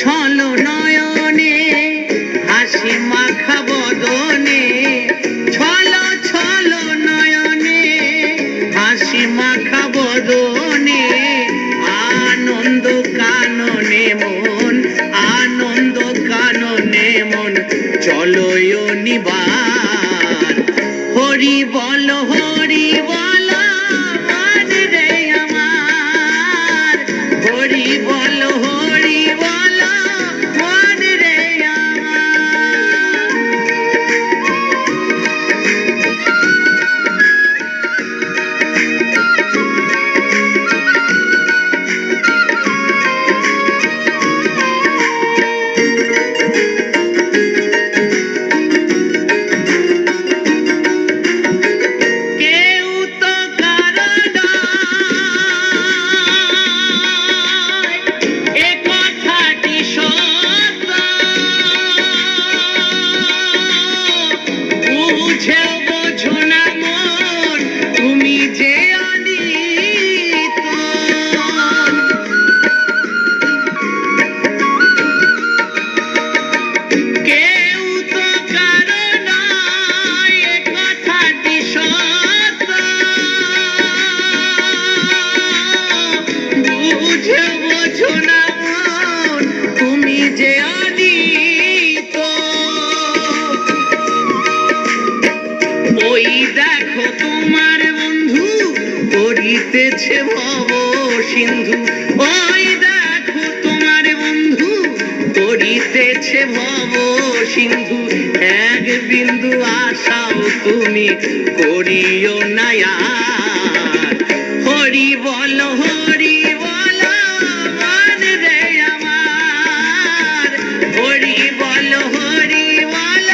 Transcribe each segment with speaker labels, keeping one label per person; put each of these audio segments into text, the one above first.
Speaker 1: ছলো নয়নে হাসি মাখা বদনে, ছলো ছলো নয়নে হাসি মাখা বদনে, আনন্দ কাননে মন, আনন্দ কাননে মন, চলো নিবার। হরি বল হরি বল মন রে আমার, হরি বল হরি বল মন রে আমার। ওই দেখো তোমার বন্ধু করিতেছে ভব সিন্ধু, ওই দেখো তোমার বন্ধু করিতেছে ভব সিন্ধু, এক বিন্দু আশাও তুমি করিও না আর। হরি বল হরি বল মন রে আমার, হরি বল হরি বল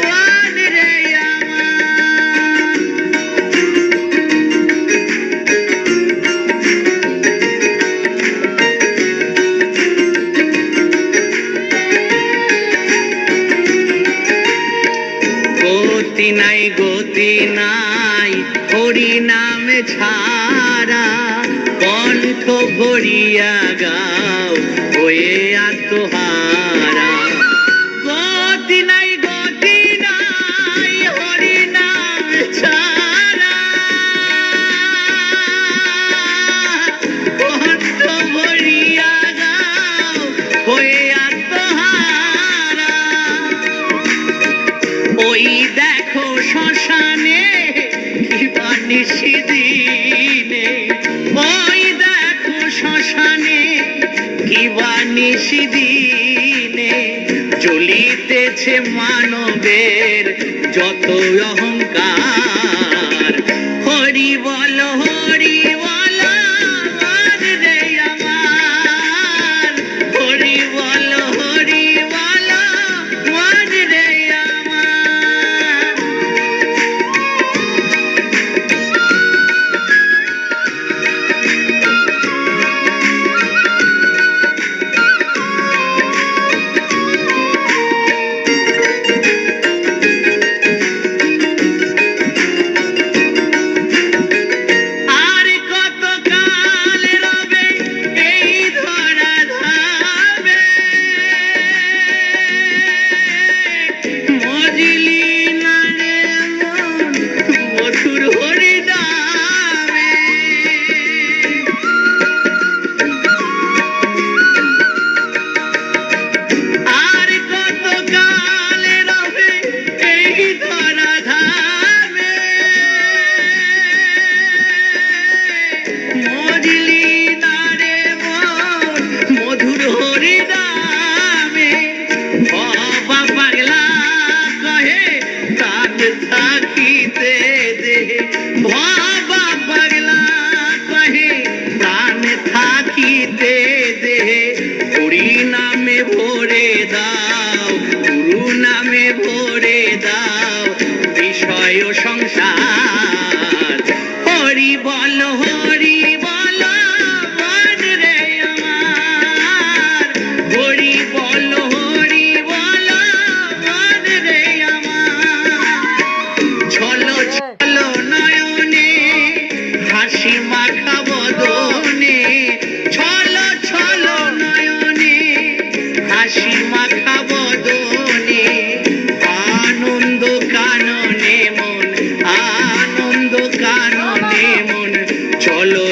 Speaker 1: মন রে আমার। গতি নাই গতি নাই হরি নামে ছাড়া, কণ্ঠ ভরিয়া গাও হয়ে আত্মহারা। গতি নাই গতি নাই হরি নামে ছাড়া, কণ্ঠ ভরিয়া গাও হয়ে আত্মহারা। ওই দেখো শ্মশানে কিবা নিশিদিনে, ওই দেখো শ্মশানে কিবা নিশিদিনে, জ্বলিতেছে মানবের যত অহংকার। হরি বল হরি বল মন রে আমার, হরি বল হরি বল মন রে আমার। আর কত কাল রবে এই ধরা ধামে, মজিলি না রে মন মধুর হরি নামে। আর কত কাল রবে এই ধরা ধামে, মজিলি না রে মন মধুর হরি নামে। বাবা পাগলা কহে প্রাণ থাকিতে দে, বাবা পাগলা কহে প্রাণ থাকিতে দে, হরি নামে ভরে দাও, গুরু নামে ভরে দাও বিষয় সংসার। হরি বল হরি বল মন রে আমার, হরি বল হরি বল মন রে আমার। ছলো ছলো নয়নে হাসি মাখা বদনে, ছলো ছলো নয়নে চলো